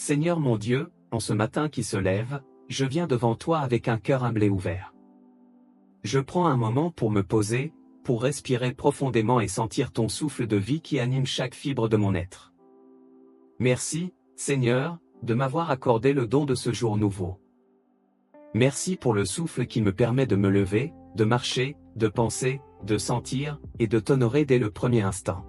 Seigneur mon Dieu, en ce matin qui se lève, je viens devant toi avec un cœur humble et ouvert. Je prends un moment pour me poser, pour respirer profondément et sentir ton souffle de vie qui anime chaque fibre de mon être. Merci, Seigneur, de m'avoir accordé le don de ce jour nouveau. Merci pour le souffle qui me permet de me lever, de marcher, de penser, de sentir, et de t'honorer dès le premier instant.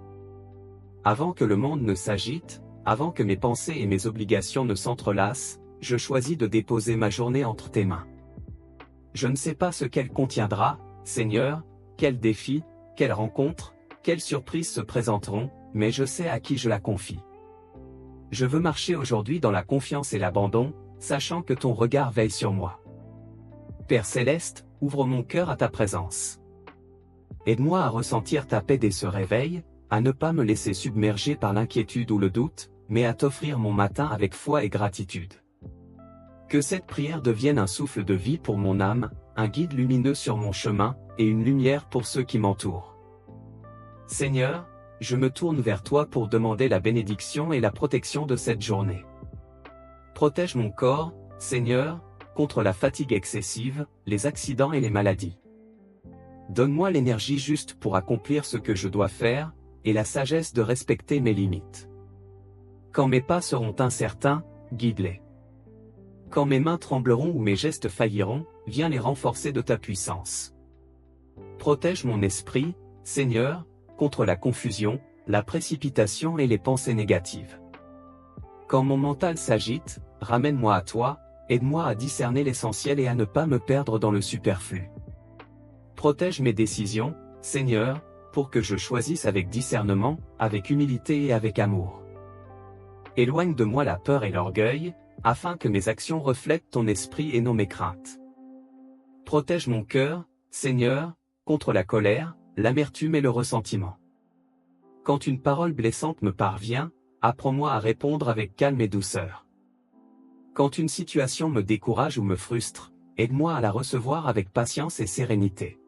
Avant que le monde ne s'agite, avant que mes pensées et mes obligations ne s'entrelacent, je choisis de déposer ma journée entre tes mains. Je ne sais pas ce qu'elle contiendra, Seigneur, quels défis, quelles rencontres, quelles surprises se présenteront, mais je sais à qui je la confie. Je veux marcher aujourd'hui dans la confiance et l'abandon, sachant que ton regard veille sur moi. Père Céleste, ouvre mon cœur à ta présence. Aide-moi à ressentir ta paix dès ce réveil, à ne pas me laisser submerger par l'inquiétude ou le doute, mais à t'offrir mon matin avec foi et gratitude. Que cette prière devienne un souffle de vie pour mon âme, un guide lumineux sur mon chemin, et une lumière pour ceux qui m'entourent. Seigneur, je me tourne vers toi pour demander la bénédiction et la protection de cette journée. Protège mon corps, Seigneur, contre la fatigue excessive, les accidents et les maladies. Donne-moi l'énergie juste pour accomplir ce que je dois faire, et la sagesse de respecter mes limites. Quand mes pas seront incertains, guide-les. Quand mes mains trembleront ou mes gestes failliront, viens les renforcer de ta puissance. Protège mon esprit, Seigneur, contre la confusion, la précipitation et les pensées négatives. Quand mon mental s'agite, ramène-moi à toi, aide-moi à discerner l'essentiel et à ne pas me perdre dans le superflu. Protège mes décisions, Seigneur, pour que je choisisse avec discernement, avec humilité et avec amour. Éloigne de moi la peur et l'orgueil, afin que mes actions reflètent ton esprit et non mes craintes. Protège mon cœur, Seigneur, contre la colère, l'amertume et le ressentiment. Quand une parole blessante me parvient, apprends-moi à répondre avec calme et douceur. Quand une situation me décourage ou me frustre, aide-moi à la recevoir avec patience et sérénité.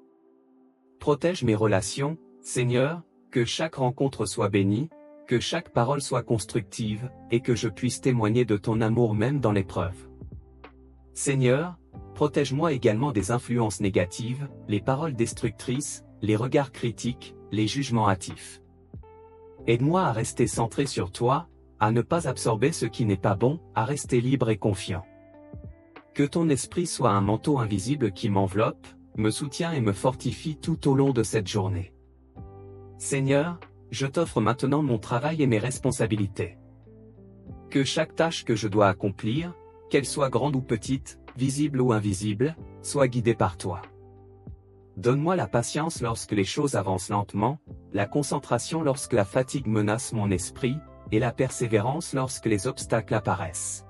Protège mes relations, Seigneur, que chaque rencontre soit bénie, que chaque parole soit constructive, et que je puisse témoigner de ton amour même dans l'épreuve. Seigneur, protège-moi également des influences négatives, les paroles destructrices, les regards critiques, les jugements hâtifs. Aide-moi à rester centré sur toi, à ne pas absorber ce qui n'est pas bon, à rester libre et confiant. Que ton esprit soit un manteau invisible qui m'enveloppe, me soutient et me fortifie tout au long de cette journée. Seigneur, je t'offre maintenant mon travail et mes responsabilités. Que chaque tâche que je dois accomplir, qu'elle soit grande ou petite, visible ou invisible, soit guidée par toi. Donne-moi la patience lorsque les choses avancent lentement, la concentration lorsque la fatigue menace mon esprit, et la persévérance lorsque les obstacles apparaissent.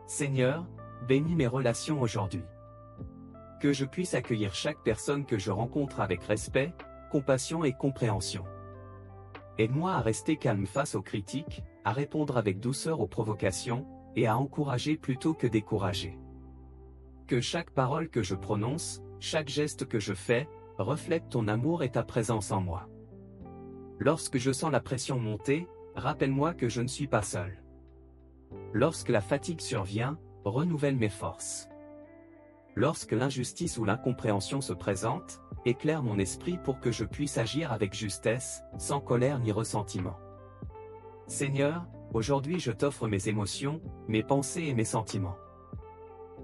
Seigneur, bénis mes relations aujourd'hui. Que je puisse accueillir chaque personne que je rencontre avec respect, compassion et compréhension. Aide-moi à rester calme face aux critiques, à répondre avec douceur aux provocations, et à encourager plutôt que décourager. Que chaque parole que je prononce, chaque geste que je fais, reflète ton amour et ta présence en moi. Lorsque je sens la pression monter, rappelle-moi que je ne suis pas seul. Lorsque la fatigue survient, renouvelle mes forces. Lorsque l'injustice ou l'incompréhension se présente, éclaire mon esprit pour que je puisse agir avec justesse, sans colère ni ressentiment. Seigneur, aujourd'hui je t'offre mes émotions, mes pensées et mes sentiments.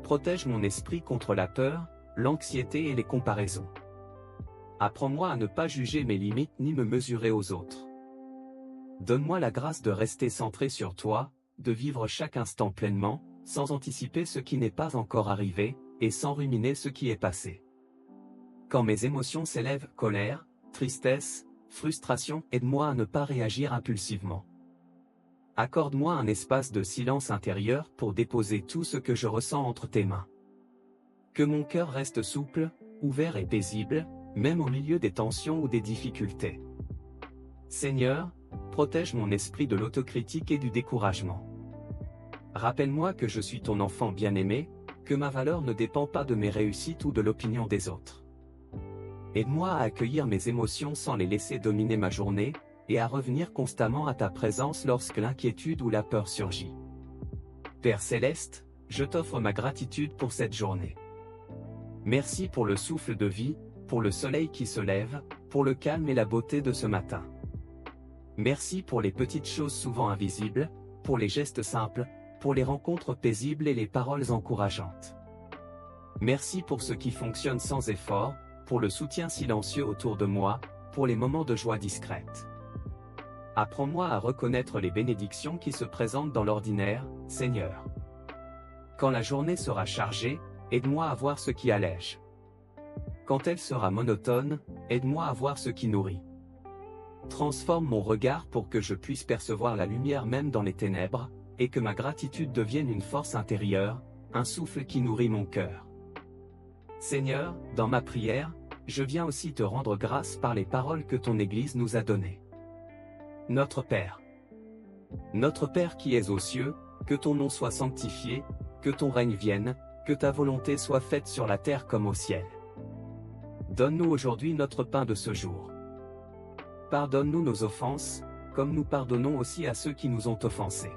Protège mon esprit contre la peur, l'anxiété et les comparaisons. Apprends-moi à ne pas juger mes limites ni me mesurer aux autres. Donne-moi la grâce de rester centré sur toi, de vivre chaque instant pleinement, sans anticiper ce qui n'est pas encore arrivé, et sans ruminer ce qui est passé. Quand mes émotions s'élèvent, colère, tristesse, frustration, aide-moi à ne pas réagir impulsivement. Accorde-moi un espace de silence intérieur pour déposer tout ce que je ressens entre tes mains. Que mon cœur reste souple, ouvert et paisible, même au milieu des tensions ou des difficultés. Seigneur, protège mon esprit de l'autocritique et du découragement. Rappelle-moi que je suis ton enfant bien-aimé, que ma valeur ne dépend pas de mes réussites ou de l'opinion des autres. Aide-moi à accueillir mes émotions sans les laisser dominer ma journée, et à revenir constamment à ta présence lorsque l'inquiétude ou la peur surgit. Père céleste, je t'offre ma gratitude pour cette journée. Merci pour le souffle de vie, pour le soleil qui se lève, pour le calme et la beauté de ce matin. Merci pour les petites choses souvent invisibles, pour les gestes simples, pour les rencontres paisibles et les paroles encourageantes. Merci pour ce qui fonctionne sans effort, pour le soutien silencieux autour de moi, pour les moments de joie discrète. Apprends-moi à reconnaître les bénédictions qui se présentent dans l'ordinaire, Seigneur. Quand la journée sera chargée, aide-moi à voir ce qui allège. Quand elle sera monotone, aide-moi à voir ce qui nourrit. Transforme mon regard pour que je puisse percevoir la lumière même dans les ténèbres, et que ma gratitude devienne une force intérieure, un souffle qui nourrit mon cœur. Seigneur, dans ma prière, je viens aussi te rendre grâce par les paroles que ton Église nous a données. Notre Père. Notre Père qui es aux cieux, que ton nom soit sanctifié, que ton règne vienne, que ta volonté soit faite sur la terre comme au ciel. Donne-nous aujourd'hui notre pain de ce jour. Pardonne-nous nos offenses, comme nous pardonnons aussi à ceux qui nous ont offensés.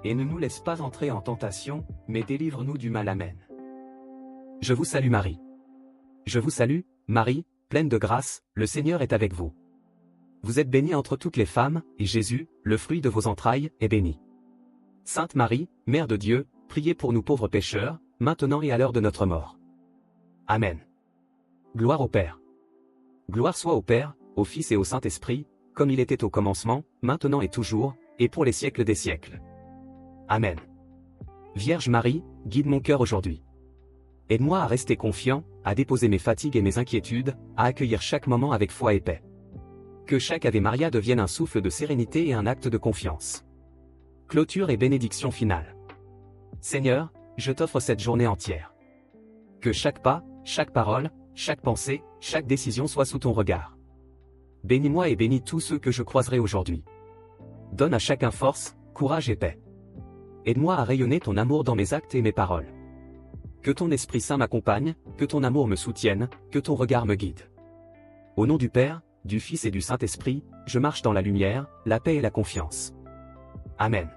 Et ne nous laisse pas entrer en tentation, mais délivre-nous du mal. Amen. Je vous salue Marie. Je vous salue, Marie, pleine de grâce, le Seigneur est avec vous. Vous êtes bénie entre toutes les femmes, et Jésus, le fruit de vos entrailles, est béni. Sainte Marie, Mère de Dieu, priez pour nous pauvres pécheurs, maintenant et à l'heure de notre mort. Amen. Gloire au Père. Gloire soit au Père, au Fils et au Saint-Esprit, comme il était au commencement, maintenant et toujours, et pour les siècles des siècles. Amen. Vierge Marie, guide mon cœur aujourd'hui. Aide-moi à rester confiant, à déposer mes fatigues et mes inquiétudes, à accueillir chaque moment avec foi et paix. Que chaque Ave Maria devienne un souffle de sérénité et un acte de confiance. Clôture et bénédiction finale. Seigneur, je t'offre cette journée entière. Que chaque pas, chaque parole, chaque pensée, chaque décision soit sous ton regard. Bénis-moi et bénis tous ceux que je croiserai aujourd'hui. Donne à chacun force, courage et paix. Aide-moi à rayonner ton amour dans mes actes et mes paroles. Que ton Esprit Saint m'accompagne, que ton amour me soutienne, que ton regard me guide. Au nom du Père, du Fils et du Saint-Esprit, je marche dans la lumière, la paix et la confiance. Amen.